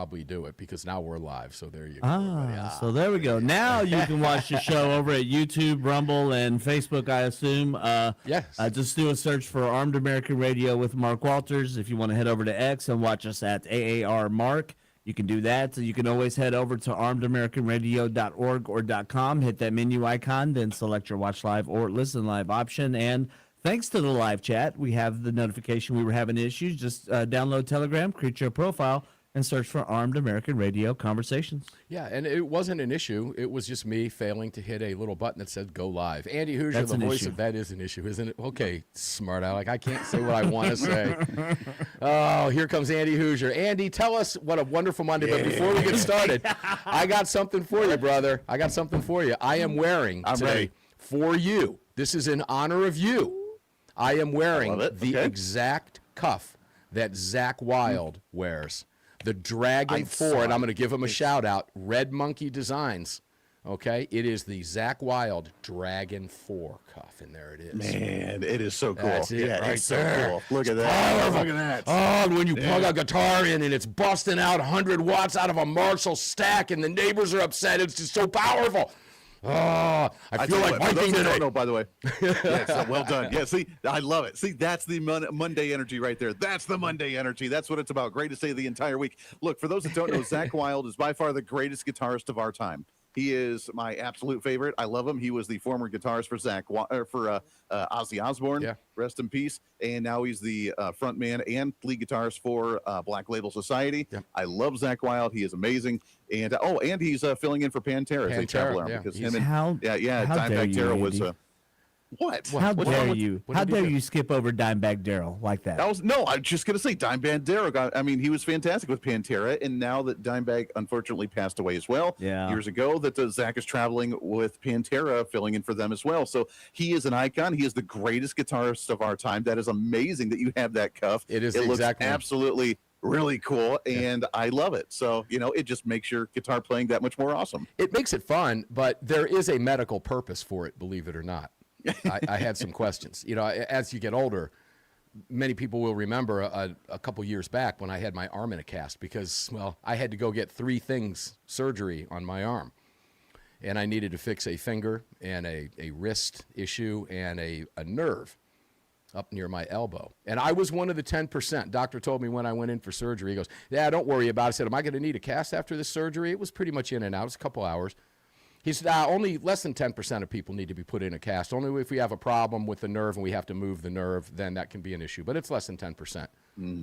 probably do it because now we're live. So there you go. So there we go. Now you can watch the show over at YouTube, Rumble, and Facebook, I assume. Yes. Just do a search for Armed American Radio with Mark Walters. If you want to head over to X and watch us at AAR Mark, you can do that. So you can always head over to armedamericanradio.org or .com, hit that menu icon, then select your watch live or listen live option. And thanks to the live chat, we have the notification we were having issues. Just download Telegram, create your profile, and search for Armed American Radio Conversations. Yeah, and it wasn't an issue. It was just me failing to hit a little button that said go live. Andy Hooser, the voice of that is an issue, isn't it? Okay, smart aleck. I can't say what I want to say. Oh, here comes Andy Hooser. Andy, tell us what a wonderful Monday. But before we get started, I got something for you, brother. I got something for you. I am wearing today for you. This is in honor of you. I am wearing the exact cuff that Zach Wilde wears. The Dragon 4, and I'm going to give him a shout out, Red Monkey Designs. Okay, it is the Zach Wilde Dragon 4 cuff, and there it is. Man, it is so cool. That's it, right it's there. So cool. Look at that. Look at that. Oh, and when you plug a guitar in and it's busting out 100 watts out of a Marshall stack, and the neighbors are upset, it's just so powerful. Oh, I feel like Viking today. No, by the way. Yes, well done. Yeah, see, I love it. See, that's the Monday energy right there. That's the Monday energy. That's what it's about. Greatest day of the entire week. Look, for those that don't know, Zach Wilde is by far the greatest guitarist of our time. He is my absolute favorite. I love him. He was the former guitarist for Ozzy Osbourne. Yeah. Rest in peace. And now he's the front man and lead guitarist for Black Label Society. Yeah. I love Zach Wilde. He is amazing. And and he's filling in for Pantera as a traveler because him and Dimebag Darrell was. What? How dare you? How dare you skip over Dimebag Darrell like that? I was just going to say Dimebag Darrell he was fantastic with Pantera, and now that Dimebag unfortunately passed away as well years ago, that Zach is traveling with Pantera, filling in for them as well. So he is an icon. He is the greatest guitarist of our time. That is amazing that you have that cuff. It looks absolutely really cool, and I love it. So, it just makes your guitar playing that much more awesome. It makes it fun, but there is a medical purpose for it, believe it or not. I had some questions. As you get older, many people will remember a couple years back when I had my arm in a cast because, I had to go get 3 things surgery on my arm. And I needed to fix a finger and a wrist issue and a nerve up near my elbow. And I was one of the 10%. Doctor told me when I went in for surgery, he goes, yeah, don't worry about it. I said, am I going to need a cast after this surgery? It was pretty much in and out. It's a couple hours. He said, only less than 10% of people need to be put in a cast. Only if we have a problem with the nerve and we have to move the nerve, then that can be an issue. But it's less than 10%.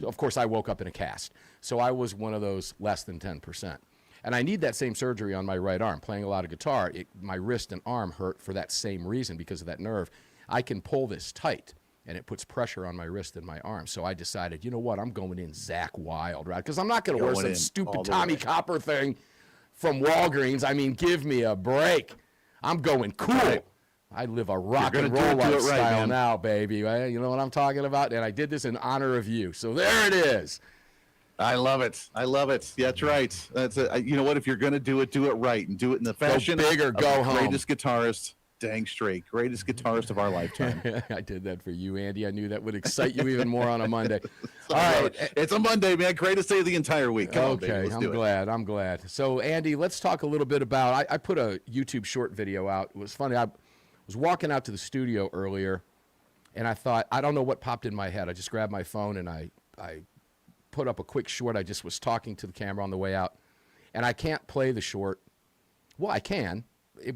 Of course, I woke up in a cast. So I was one of those less than 10%. And I need that same surgery on my right arm. Playing a lot of guitar, my wrist and arm hurt for that same reason because of that nerve. I can pull this tight, and it puts pressure on my wrist and my arm. So I decided, you know what, I'm going in Zach Wilde, right? Because I'm not going to wear some stupid Tommy Copper thing from Walgreens. I mean, give me a break. I'm going cool. Right. I live a rock and roll lifestyle now, baby. You know what I'm talking about? And I did this in honor of you. So there it is. I love it. I love it. Yeah, that's right. That's you know what? If you're going to do it right and do it in the fashion go big or go home. Greatest guitarist. Dang straight. Greatest guitarist of our lifetime. I did that for you, Andy. I knew that would excite you even more on a Monday. All right. It's a Monday, man. Greatest day of the entire week. Come on, baby. I'm glad. So, Andy, let's talk a little bit about, I put a YouTube short video out. It was funny. I was walking out to the studio earlier, and I thought, I don't know what popped in my head. I just grabbed my phone, and I put up a quick short. I just was talking to the camera on the way out, and I can't play the short. Well, I can.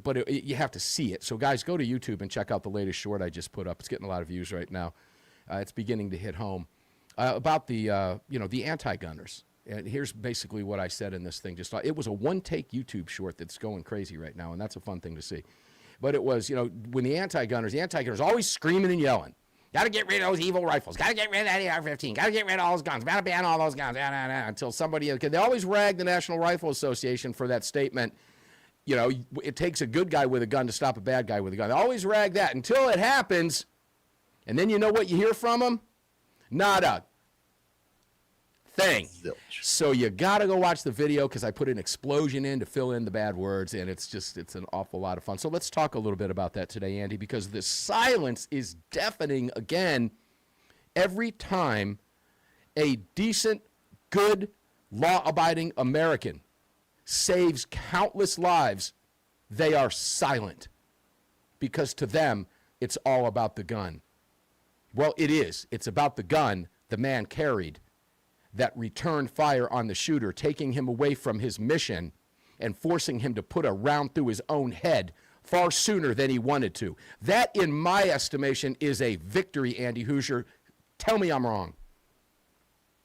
But you have to see it. So, guys, go to YouTube and check out the latest short I just put up. It's getting a lot of views right now. It's beginning to hit home. About the anti-gunners. And here's basically what I said in this thing. It was a one-take YouTube short that's going crazy right now, and that's a fun thing to see. But it was, when the anti-gunners always screaming and yelling. Got to get rid of those evil rifles. Got to get rid of that AR-15. Got to get rid of all those guns. Got to ban all those guns. Until somebody, they always rag the National Rifle Association for that statement. It takes a good guy with a gun to stop a bad guy with a gun. They always rag that until it happens. And then you know what you hear from them? Not a thing. Zilch. So you got to go watch the video because I put an explosion in to fill in the bad words, and it's an awful lot of fun. So let's talk a little bit about that today, Andy, because the silence is deafening again every time a decent, good law-abiding American saves countless lives, they are silent because to them, it's all about the gun. Well, it is. It's about the gun the man carried that returned fire on the shooter, taking him away from his mission and forcing him to put a round through his own head far sooner than he wanted to. That, in my estimation, is a victory, Andy Hooser. Tell me I'm wrong.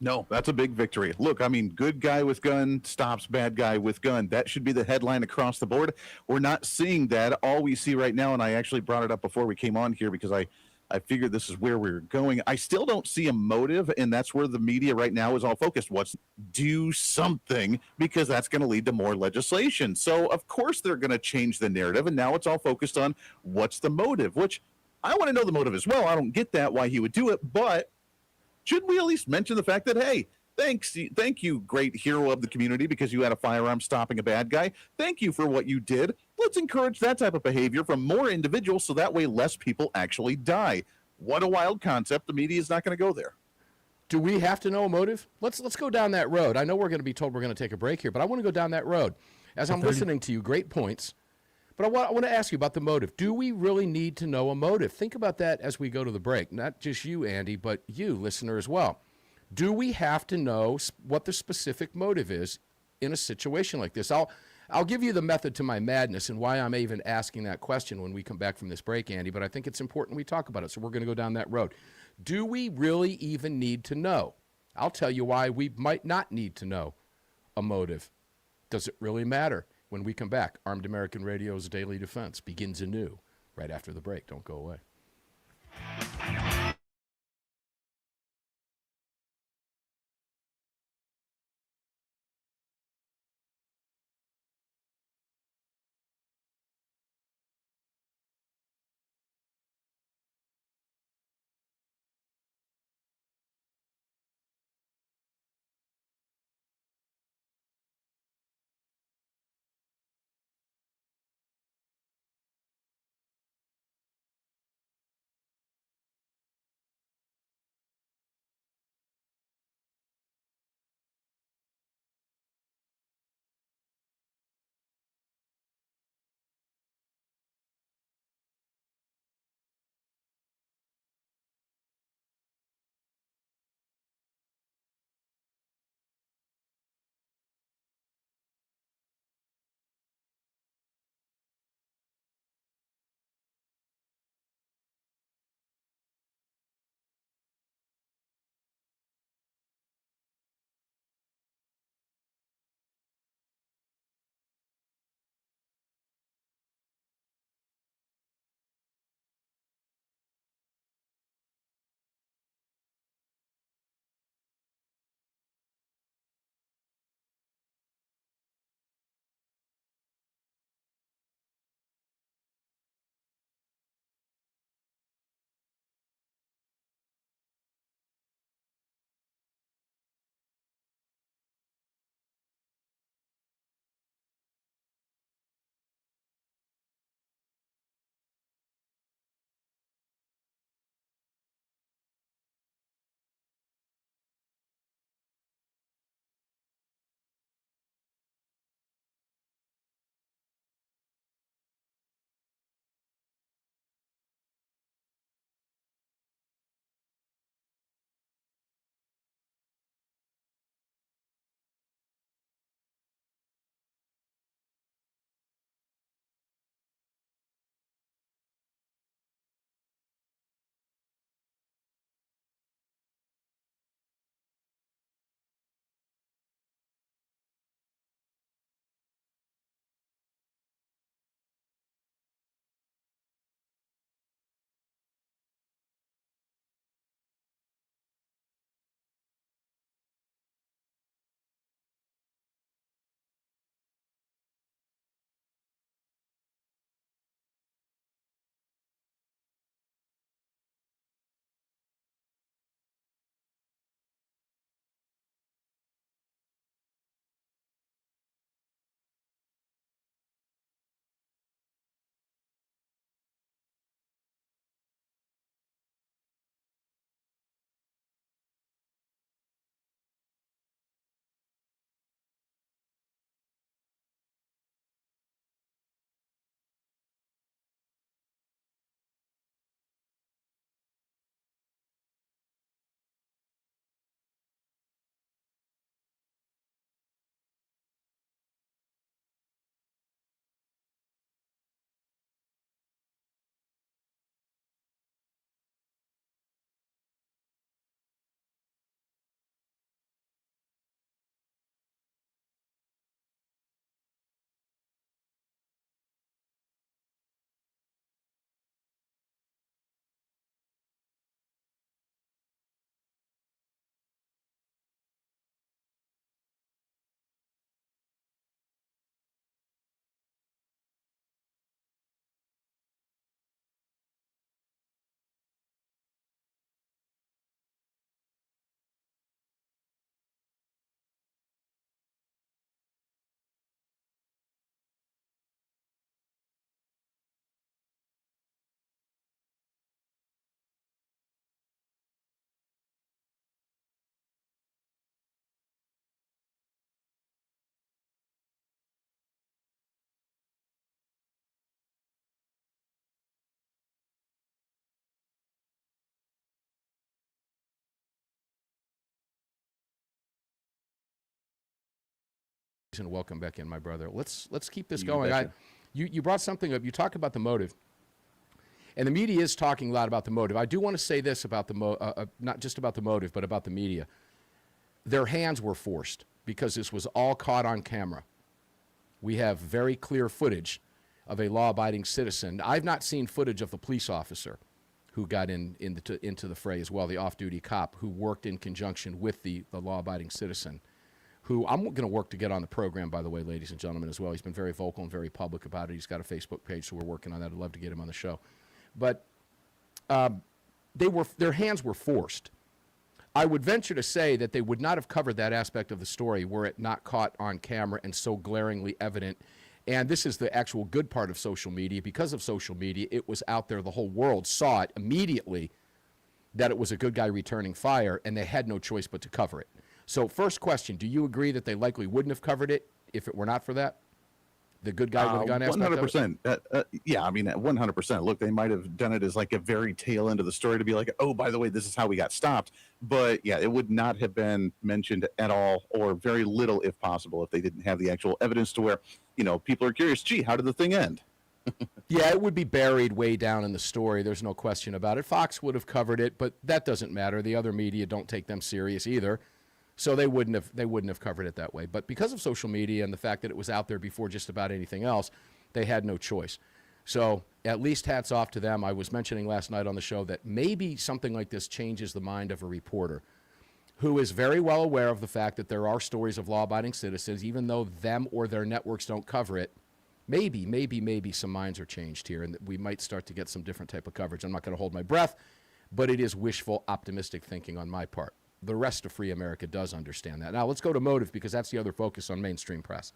No, that's a big victory. Look, I mean, good guy with gun stops bad guy with gun. That should be the headline across the board. We're not seeing that. All we see right now, and I actually brought it up before we came on here because I figured this is where we were going. I still don't see a motive, and that's where the media right now is all focused. Do something, because that's going to lead to more legislation. So, of course, they're going to change the narrative, and now it's all focused on what's the motive, which I want to know the motive as well. I don't get that, why he would do it, but shouldn't we at least mention the fact that, hey, thank you, great hero of the community, because you had a firearm stopping a bad guy. Thank you for what you did. Let's encourage that type of behavior from more individuals so that way less people actually die. What a wild concept. The media is not going to go there. Do we have to know a motive? Let's go down that road. I know we're going to be told we're going to take a break here, but I want to go down that road. As I'm listening to you, great points. But I want to ask you about the motive. Do we really need to know a motive? Think about that as we go to the break. Not just you, Andy, but you, listener, as well. Do we have to know what the specific motive is in a situation like this? I'll give you the method to my madness and why I'm even asking that question when we come back from this break, Andy, but I think it's important we talk about it, so we're going to go down that road. Do we really even need to know? I'll tell you why we might not need to know a motive. Does it really matter? When we come back, Armed American Radio's Daily Defense begins anew right after the break. Don't go away. And welcome back in, my brother. Let's keep this You going. betcha. You brought something up. You talked about the motive, and the media is talking a lot about the motive. I do want to say this about the not just about the motive, but about the media. Their hands were forced because this was all caught on camera. We have very clear footage of a law-abiding citizen. I've not seen footage of the police officer who got into the fray as well, the off-duty cop who worked in conjunction with the law-abiding citizen, who I'm going to work to get on the program, by the way, ladies and gentlemen, as well. He's been very vocal and very public about it. He's got a Facebook page, so we're working on that. I'd love to get him on the show. But their hands were forced. I would venture to say that they would not have covered that aspect of the story were it not caught on camera and so glaringly evident. And this is the actual good part of social media. Because of social media, it was out there. The whole world saw it immediately that it was a good guy returning fire, and they had no choice but to cover it. So first question, do you agree that they likely wouldn't have covered it if it were not for that? The good guy with the gun aspect of it? 100%. Yeah, I mean, 100%. Look, they might have done it as like a very tail end of the story to be like, oh, by the way, this is how we got stopped. But yeah, it would not have been mentioned at all, or very little if possible, if they didn't have the actual evidence to where, people are curious, gee, how did the thing end? Yeah, it would be buried way down in the story. There's no question about it. Fox would have covered it, but that doesn't matter. The other media don't take them serious either. So they wouldn't have covered it that way. But because of social media and the fact that it was out there before just about anything else, they had no choice. So at least hats off to them. I was mentioning last night on the show that maybe something like this changes the mind of a reporter who is very well aware of the fact that there are stories of law-abiding citizens, even though them or their networks don't cover it. Maybe some minds are changed here, and we might start to get some different type of coverage. I'm not going to hold my breath, but it is wishful, optimistic thinking on my part. The rest of free America does understand that. Now, let's go to motive, because that's the other focus on mainstream press.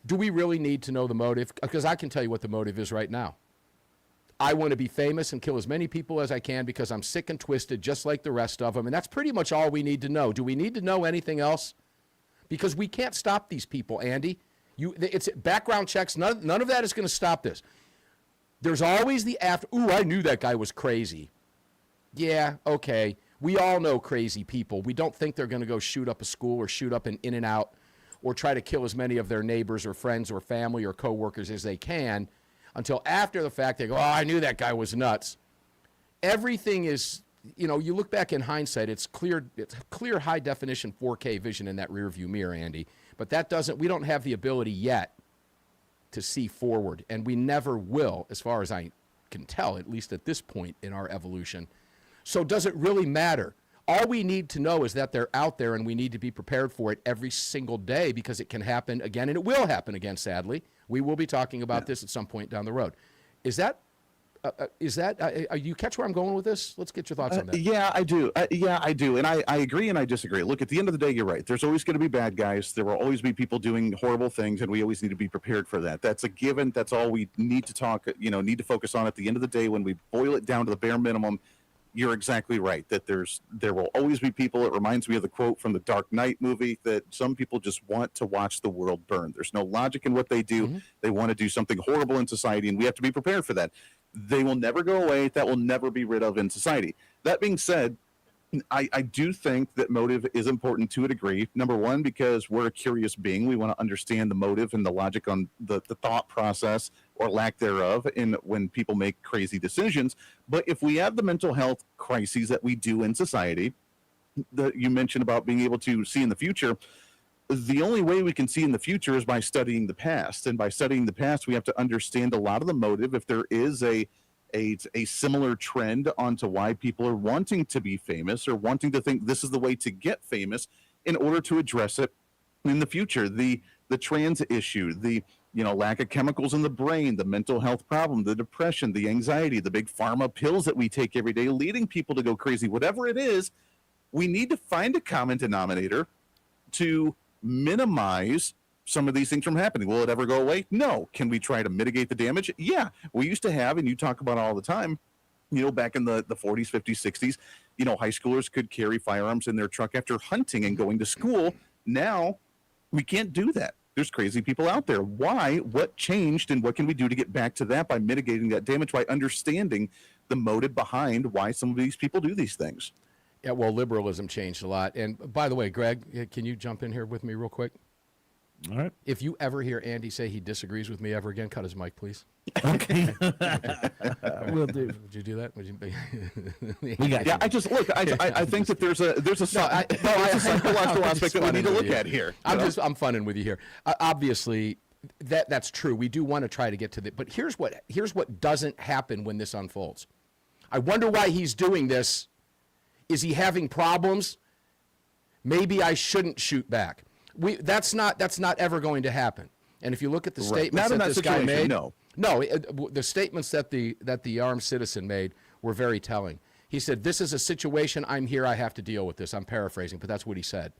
Do we really need to know the motive? Because I can tell you what the motive is right now. I want to be famous and kill as many people as I can because I'm sick and twisted, just like the rest of them. And that's pretty much all we need to know. Do we need to know anything else? Because we can't stop these people, Andy. It's background checks. None of that is going to stop this. There's always the after. Ooh, I knew that guy was crazy. Yeah, okay. We all know crazy people. We don't think they're going to go shoot up a school or shoot up an In-N-Out or try to kill as many of their neighbors or friends or family or coworkers as they can until after the fact they go, oh, I knew that guy was nuts. Everything is, you look back in hindsight, it's clear high definition 4K vision in that rear view mirror, Andy. But we don't have the ability yet to see forward, and we never will, as far as I can tell, at least at this point in our evolution. So does it really matter? All we need to know is that they're out there, and we need to be prepared for it every single day, because it can happen again, and it will happen again, sadly. We will be talking about this at some point down the road. You catch where I'm going with this? Let's get your thoughts on that. Yeah, I do. I do. And I agree and I disagree. Look, at the end of the day, you're right. There's always going to be bad guys. There will always be people doing horrible things, and we always need to be prepared for that. That's a given. That's all we need to need to focus on at the end of the day. When we boil it down to the bare minimum, you're exactly right that there will always be people. It reminds me of the quote from the Dark Knight movie that some people just want to watch the world burn. There's no logic in what they do. Mm-hmm. They want to do something horrible in society, and we have to be prepared for that. They will never go away. That will never be rid of in society. That being said, I do think that motive is important to a degree. Number one, because we're a curious being. We want to understand the motive and the logic on the thought process or lack thereof when people make crazy decisions. But if we have the mental health crises that we do in society, that you mentioned about being able to see in the future, the only way we can see in the future is by studying the past. And by studying the past, we have to understand a lot of the motive. If there is a similar trend onto why people are wanting to be famous or wanting to think this is the way to get famous in order to address it in the future. The trans issue, the lack of chemicals in the brain, the mental health problem, the depression, the anxiety, the big pharma pills that we take every day, leading people to go crazy. Whatever it is, we need to find a common denominator to minimize some of these things from happening. Will it ever go away? No. Can we try to mitigate the damage? Yeah. We used to have, and you talk about it all the time, back in the 40s, 50s, 60s, high schoolers could carry firearms in their truck after hunting and going to school. Now, we can't do that. There's crazy people out there. Why? What changed, and what can we do to get back to that by mitigating that damage, by understanding the motive behind why some of these people do these things? Yeah, well, liberalism changed a lot. And by the way, Greg, can you jump in here with me real quick? All right. If you ever hear Andy say he disagrees with me ever again, cut his mic, please. Okay. We'll do. Would you do that? Would you? We got Yeah, you. I just look. I think that there's a psychological aspect that we need to look at here. I'm funning with you here. Obviously, that's true. We do want to try to get to the. But here's what doesn't happen when this unfolds. I wonder why he's doing this. Is he having problems? Maybe I shouldn't shoot back. That's not ever going to happen. And if you look at the statements that this guy made, the statements that the armed citizen made were very telling. He said, "This is a situation. I'm here. I have to deal with this." I'm paraphrasing, but that's what he said.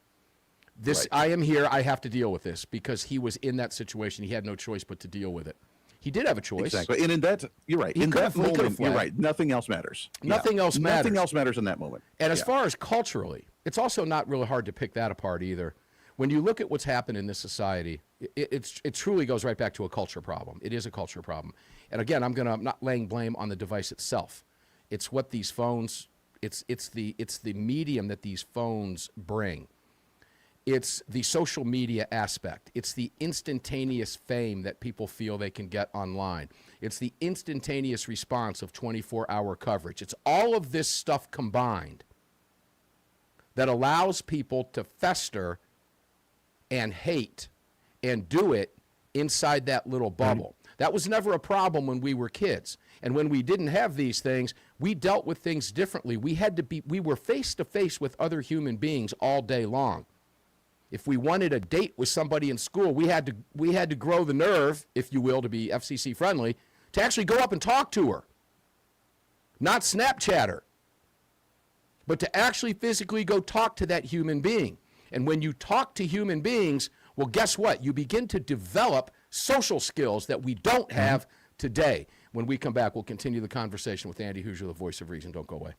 I am here. I have to deal with this, because he was in that situation. He had no choice but to deal with it. He did have a choice. Exactly. And in that, you're right. In that moment, you're right. Nothing else matters. Nothing else matters. Nothing else matters in that moment. And as far as culturally, it's also not really hard to pick that apart either. When you look at what's happened in this society, it truly goes right back to a culture problem. It is a culture problem. And again, I'm not laying blame on the device itself. It's what these phones, it's the medium that these phones bring. It's the social media aspect. It's the instantaneous fame that people feel they can get online. It's the instantaneous response of 24-hour coverage. It's all of this stuff combined that allows people to fester and hate and do it inside that little bubble. That was never a problem when we were kids. And when we didn't have these things, we dealt with things differently. We were face to face with other human beings all day long. If we wanted a date with somebody in school, we had to grow the nerve, if you will, to be FCC friendly, to actually go up and talk to her. Not Snapchat her, but to actually physically go talk to that human being. And when you talk to human beings, well, guess what? You begin to develop social skills that we don't have today. When we come back, we'll continue the conversation with Andy Hooser, the voice of reason. Don't go away.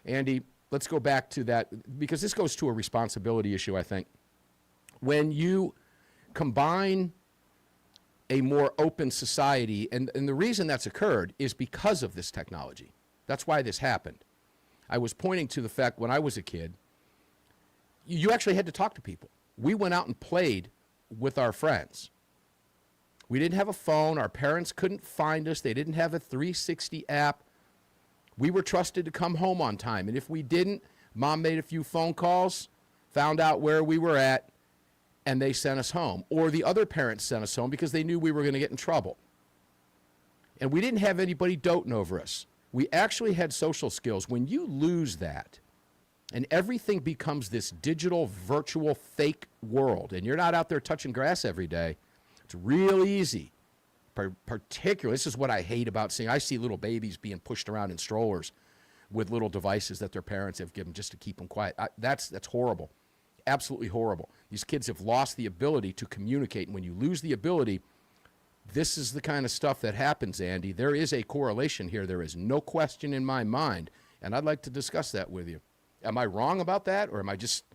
Andy, let's go back to that, because this goes to a responsibility issue, I think. When you combine a more open society, and the reason that's occurred is because of this technology. That's why this happened. I was pointing to the fact when I was a kid, you actually had to talk to people. We went out and played with our friends. We didn't have a phone. Our parents couldn't find us. They didn't have a 360 app. We were trusted to come home on time. And if we didn't, Mom made a few phone calls, found out where we were at, and they sent us home. Or the other parents sent us home because they knew we were going to get in trouble. And we didn't have anybody doting over us. We actually had social skills. When you lose that, and everything becomes this digital, virtual, fake world, and you're not out there touching grass every day, it's real easy. Particularly, this is what I hate about seeing. I see little babies being pushed around in strollers with little devices that their parents have given just to keep them quiet. That's horrible. Absolutely horrible. These kids have lost the ability to communicate. And when you lose the ability, this is the kind of stuff that happens, Andy. There is a correlation here. There is no question in my mind. And I'd like to discuss that with you. Am I wrong about that, or am I just...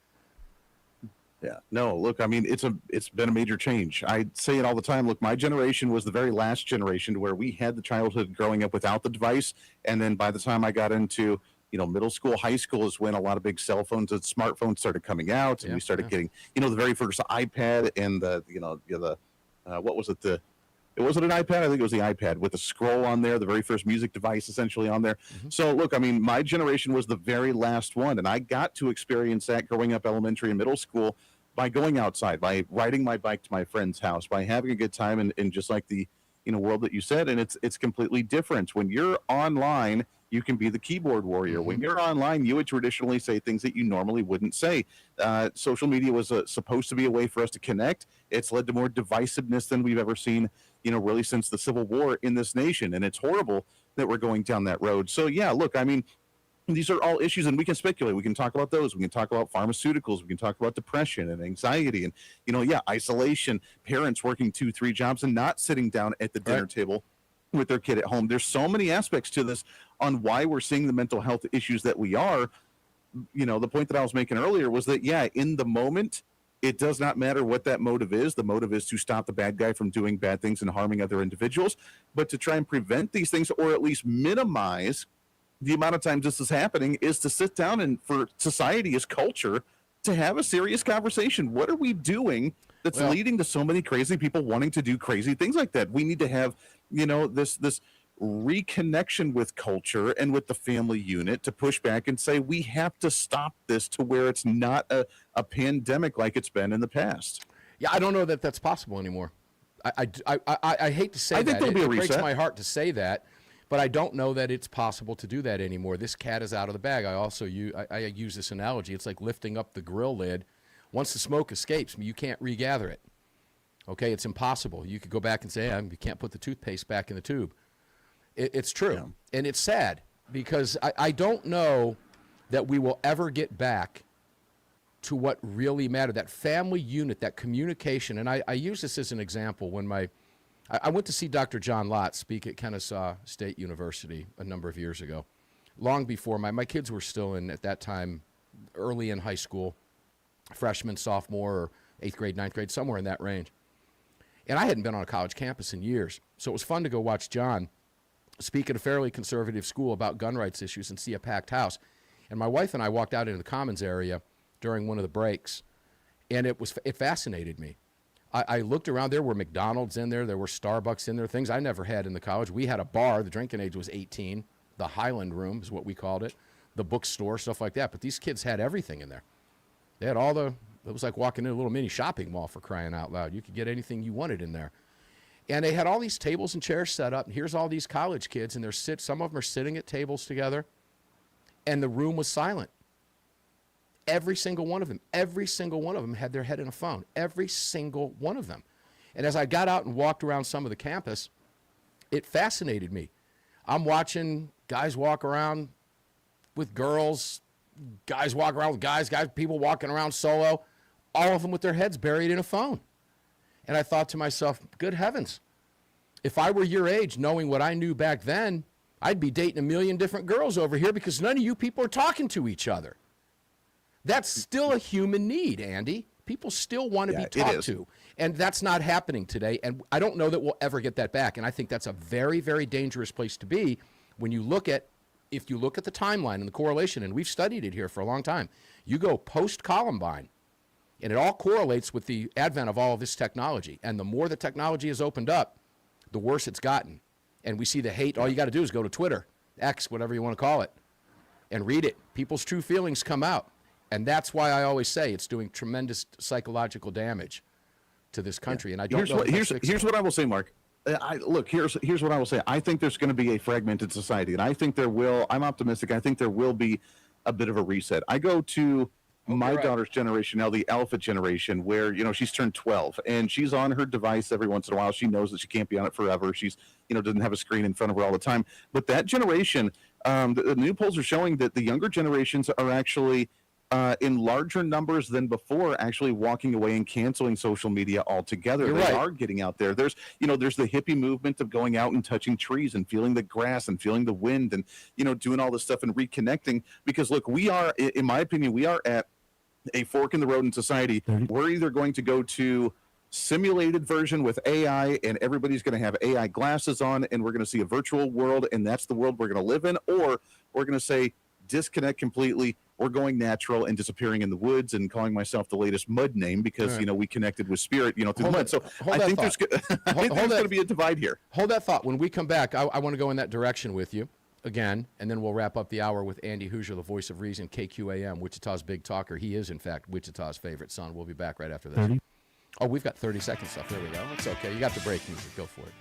Yeah, no, look, I mean, it's been a major change. I say it all the time. Look, my generation was the very last generation where we had the childhood growing up without the device. And then by the time I got into, middle school, high school is when a lot of big cell phones and smartphones started coming out. And we started getting, the very first iPad and what was it? It wasn't an iPad. I think it was the iPad with a scroll on there, the very first music device essentially on there. Mm-hmm. So look, I mean, my generation was the very last one. And I got to experience that growing up elementary and middle school by going outside, by riding my bike to my friend's house, by having a good time in just like the world that you said. And it's completely different. When you're online, you can be the keyboard warrior. Mm-hmm. When you're online, you would traditionally say things that you normally wouldn't say. Social media was supposed to be a way for us to connect. It's led to more divisiveness than we've ever seen, really since the Civil War in this nation. And it's horrible that we're going down that road. So yeah, look, I mean, these are all issues, and we can speculate. We can talk about those. We can talk about pharmaceuticals. We can talk about depression and anxiety and, isolation, parents working 2-3 jobs and not sitting down at the dinner table with their kid at home. There's so many aspects to this on why we're seeing the mental health issues that we are. The point that I was making earlier was that, in the moment, it does not matter what that motive is. The motive is to stop the bad guy from doing bad things and harming other individuals, but to try and prevent these things, or at least minimize the amount of times this is happening, is to sit down and for society as culture to have a serious conversation. What are we doing that's leading to so many crazy people wanting to do crazy things like that? We need to have, this reconnection with culture and with the family unit to push back and say, we have to stop this to where it's not a pandemic like it's been in the past. Yeah, I don't know that that's possible anymore. I hate to say that. I think there'll be a reset. It breaks my heart to say that. But I don't know that it's possible to do that anymore. This cat is out of the bag. I use this analogy. It's like lifting up the grill lid. Once the smoke escapes, you can't regather it. Okay, it's impossible. You could go back and say, you can't put the toothpaste back in the tube. It's true. Yeah. And it's sad because I don't know that we will ever get back to what really mattered, that family unit, that communication. And I use this as an example when I went to see Dr. John Lott speak at Kennesaw State University a number of years ago, long before my kids were still at that time, early in high school, freshman, sophomore, or 8th grade, 9th grade, somewhere in that range. And I hadn't been on a college campus in years, so it was fun to go watch John speak at a fairly conservative school about gun rights issues and see a packed house. And my wife and I walked out into the commons area during one of the breaks, and it fascinated me. I looked around. There were McDonald's in there. There were Starbucks in there, things I never had in the college. We had a bar. The drinking age was 18. The Highland Room is what we called it. The bookstore, stuff like that. But these kids had everything in there. They had it was like walking in a little mini shopping mall, for crying out loud. You could get anything you wanted in there. And they had all these tables and chairs set up. And here's all these college kids, and some of them are sitting at tables together. And the room was silent. Every single one of them had their head in a phone. Every single one of them. And as I got out and walked around some of the campus, it fascinated me. I'm watching guys walk around with girls, guys walk around with guys, people walking around solo, all of them with their heads buried in a phone. And I thought to myself, good heavens, if I were your age, knowing what I knew back then, I'd be dating a million different girls over here because none of you people are talking to each other. That's still a human need, Andy. People still want to be talked to. And that's not happening today. And I don't know that we'll ever get that back. And I think that's a very, very dangerous place to be when you look at, if you look at the timeline and the correlation, and we've studied it here for a long time, you go post-Columbine, and it all correlates with the advent of all of this technology. And the more the technology has opened up, the worse it's gotten. And we see the hate. All you got to do is go to Twitter, X, whatever you want to call it, and read it. People's true feelings come out. And that's why I always say it's doing tremendous psychological damage to this country. And I don't know. Here's what I will say, Mark. Here's what I will say. I think there's going to be a fragmented society, and I think there will. I'm optimistic. I think there will be a bit of a reset. I go to my daughter's generation now, the alpha generation, where she's turned 12 and she's on her device every once in a while. She knows that she can't be on it forever. She's doesn't have a screen in front of her all the time. But that generation, the new polls are showing that the younger generations are actually in larger numbers than before, actually walking away and canceling social media altogether. They are getting out there. There's the hippie movement of going out and touching trees and feeling the grass and feeling the wind and, doing all this stuff and reconnecting. Because look, we are, in my opinion, we are at a fork in the road in society. We're either going to go to simulated version with AI and everybody's going to have AI glasses on and we're going to see a virtual world and that's the world we're going to live in, or we're going to say disconnect completely. We're going natural and disappearing in the woods and calling myself the latest mud name because, we connected with spirit, through the mud. So I think there's going to be a divide here. Hold that thought. When we come back, I want to go in that direction with you again, and then we'll wrap up the hour with Andy Hooser, the voice of reason, KQAM, Wichita's big talker. He is, in fact, Wichita's favorite son. We'll be back right after this. Oh, we've got 30 seconds left. There we go. It's okay. You got the break music. Go for it.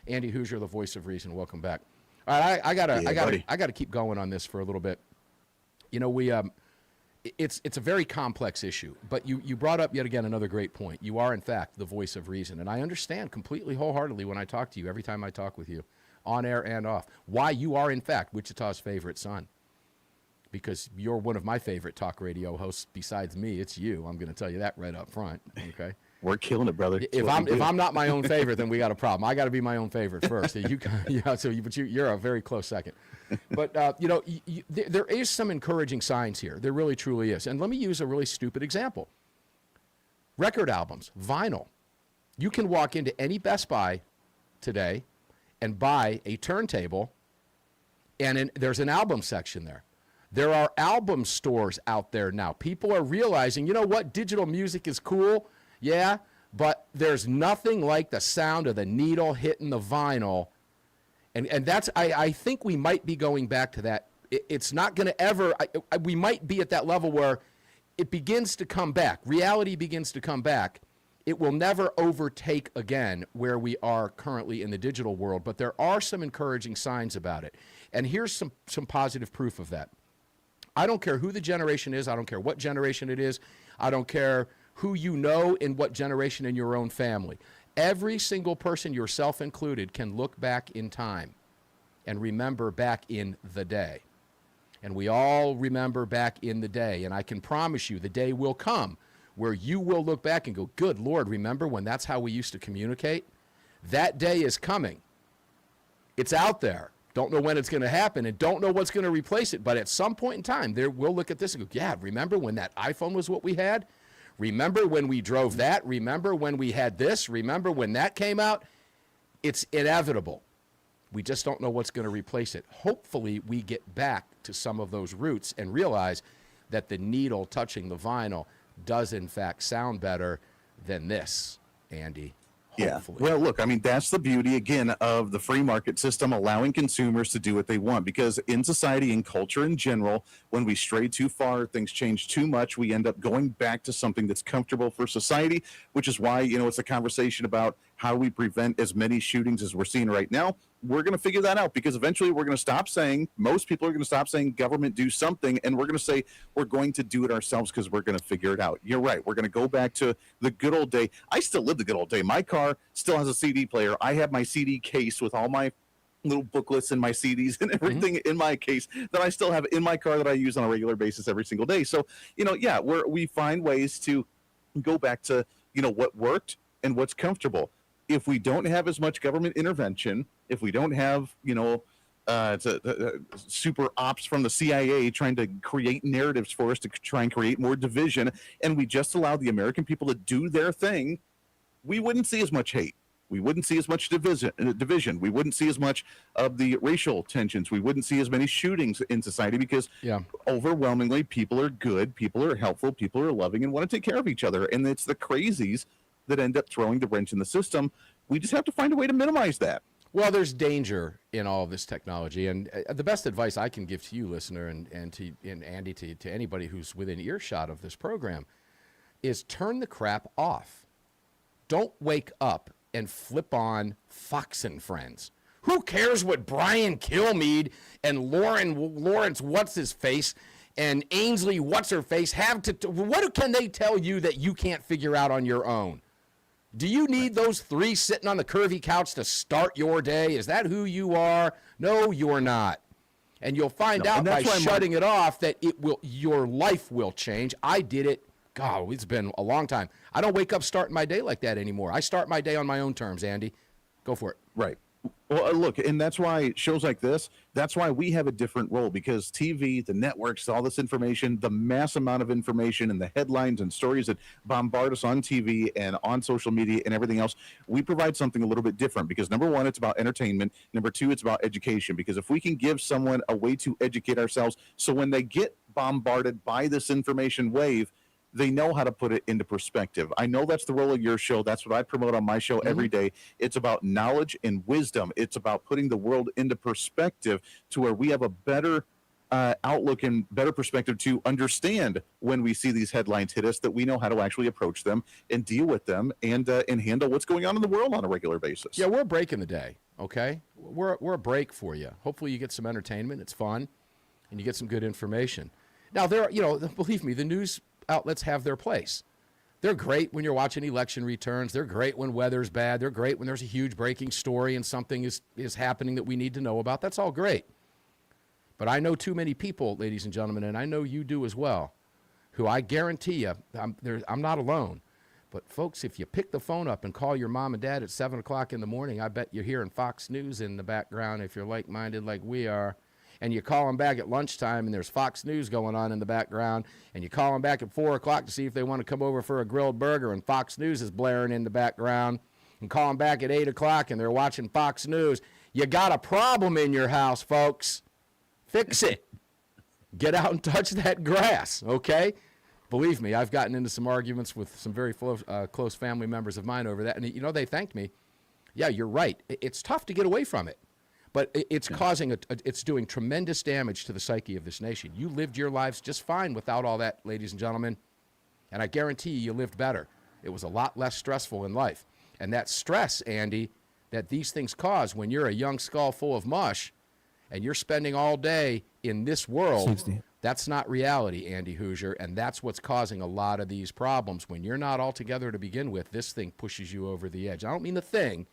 Andy Hooser, the voice of reason. Welcome back. All right, I gotta keep going on this for a little bit. You know, it's a very complex issue, but you brought up yet again another great point. You are, in fact, the voice of reason, and I understand completely, wholeheartedly when I talk to you, every time I talk with you, on air and off, why you are, in fact, Wichita's favorite son. Because you're one of my favorite talk radio hosts besides me. It's you. I'm going to tell you that right up front. Okay. We're killing it, brother. If I'm not my own favorite, then we got a problem. I got to be my own favorite first. You're a very close second. But there is some encouraging signs here. There really truly is. And let me use a really stupid example. Record albums, vinyl. You can walk into any Best Buy today and buy a turntable, and there's an album section there. There are album stores out there now. People are realizing, you know what, digital music is cool, yeah, but there's nothing like the sound of the needle hitting the vinyl. And that's, I think we might be going back to that. It's not going to ever, we might be at that level where it begins to come back. Reality begins to come back. It will never overtake again where we are currently in the digital world, but there are some encouraging signs about it. And here's some positive proof of that. I don't care who the generation is. I don't care what generation it is. I don't care who you know in what generation in your own family. Every single person, yourself included, can look back in time and remember back in the day. And we all remember back in the day. And I can promise you the day will come where you will look back and go, good Lord, remember when that's how we used to communicate? That day is coming. It's out there. Don't know when it's going to happen and don't know what's going to replace it. But at some point in time, we'll look at this and go, yeah, remember when that iPhone was what we had? Remember when we drove that? Remember when we had this? Remember when that came out? It's inevitable. We just don't know what's going to replace it. Hopefully, we get back to some of those roots and realize that the needle touching the vinyl does, in fact, sound better than this, Andy. Hopefully. Yeah. Well, look, I mean, that's the beauty, again, of the free market system, allowing consumers to do what they want. Because in society and culture in general, when we stray too far, things change too much, we end up going back to something that's comfortable for society, which is why, it's a conversation about how we prevent as many shootings as we're seeing right now. We're going to figure that out because eventually we're going to stop saying, most people are going to stop saying government do something, and we're going to say we're going to do it ourselves because we're going to figure it out. You're right. We're going to go back to the good old day. I still live the good old day. My car still has a CD player. I have my CD case with all my little booklets and my CDs and everything in my case that I still have in my car that I use on a regular basis every single day. So, we find ways to go back to, what worked and what's comfortable. If we don't have as much government intervention, if we don't have, super ops from the CIA trying to create narratives for us to try and create more division, and we just allow the American people to do their thing, we wouldn't see as much hate. We wouldn't see as much division. We wouldn't see as much of the racial tensions. We wouldn't see as many shootings in society because overwhelmingly people are good, people are helpful, people are loving and want to take care of each other. And it's the crazies that end up throwing the wrench in the system. We just have to find a way to minimize that. Well, there's danger in all of this technology, and the best advice I can give to you, listener, and Andy, to anybody who's within earshot of this program, is turn the crap off. Don't wake up and flip on Fox and Friends. Who cares what Brian Kilmeade and Lawrence what's-his-face and Ainsley what's-her-face have to... What can they tell you that you can't figure out on your own? Do you need those three sitting on the curvy couch to start your day? Is that who you are? No, you're not. And you'll find out by shutting it off that your life will change. I did it. God, it's been a long time. I don't wake up starting my day like that anymore. I start my day on my own terms, Andy. Go for it. Right. Well, look, and that's why shows like this, that's why we have a different role, because TV, the networks, all this information, the mass amount of information and the headlines and stories that bombard us on TV and on social media and everything else, we provide something a little bit different because, number one, it's about entertainment. Number two, it's about education, because if we can give someone a way to educate ourselves so when they get bombarded by this information wave, they know how to put it into perspective. I know that's the role of your show. That's what I promote on my show every day. It's about knowledge and wisdom. It's about putting the world into perspective to where we have a better outlook and better perspective to understand when we see these headlines hit us, that we know how to actually approach them and deal with them and handle what's going on in the world on a regular basis. Yeah, we're a break in the day, okay? We're a break for you. Hopefully you get some entertainment, it's fun, and you get some good information. Now, believe me, the news outlets have their place. They're great when you're watching election returns. They're great when weather's bad. They're great when there's a huge breaking story and something is happening that we need to know about. That's all great. But I know too many people, ladies and gentlemen, and I know you do as well, who I guarantee you, I'm not alone. But, folks, if you pick the phone up and call your mom and dad at 7 o'clock in the morning, I bet you're hearing Fox News in the background if you're like-minded like we are. And you call them back at lunchtime, and there's Fox News going on in the background. And you call them back at 4 o'clock to see if they want to come over for a grilled burger, and Fox News is blaring in the background. And call them back at 8 o'clock, and they're watching Fox News. You got a problem in your house, folks. Fix it. Get out and touch that grass, okay? Believe me, I've gotten into some arguments with some very close family members of mine over that. And, they thanked me. Yeah, you're right. It's tough to get away from it. But it's it's doing tremendous damage to the psyche of this nation. You lived your lives just fine without all that, ladies and gentlemen. And I guarantee you lived better. It was a lot less stressful in life. And that stress, Andy, that these things cause when you're a young skull full of mush and you're spending all day in this world, 60. That's not reality, Andy Hooser. And that's what's causing a lot of these problems. When you're not all together to begin with, this thing pushes you over the edge. I don't mean the thing,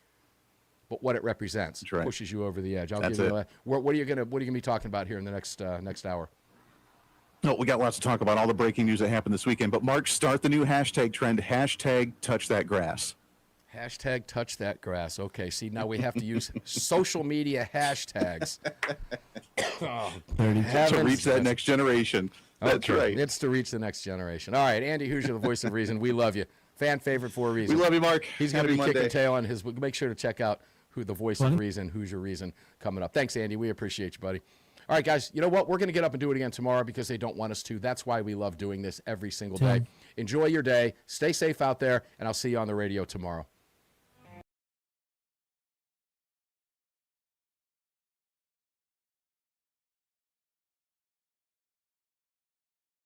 but what it represents pushes you over the edge. What are you gonna be talking about here in the next hour? No, we got lots to talk about, all the breaking news that happened this weekend. But Mark, start the new hashtag trend, hashtag touch that grass. Hashtag touch that grass. Okay, see, now we have to use social media hashtags. To reach that next generation. That's right. It's to reach the next generation. All right, Andy Hooser, the voice of reason. We love you. Fan favorite for a reason. We love you, Mark. He's going to be kicking tail on his. Make sure to check out who the voice of reason, Hooser Reason, coming up. Thanks, Andy. We appreciate you, buddy. All right, guys, you know what? We're going to get up and do it again tomorrow because they don't want us to. That's why we love doing this every single day. Enjoy your day. Stay safe out there, and I'll see you on the radio tomorrow.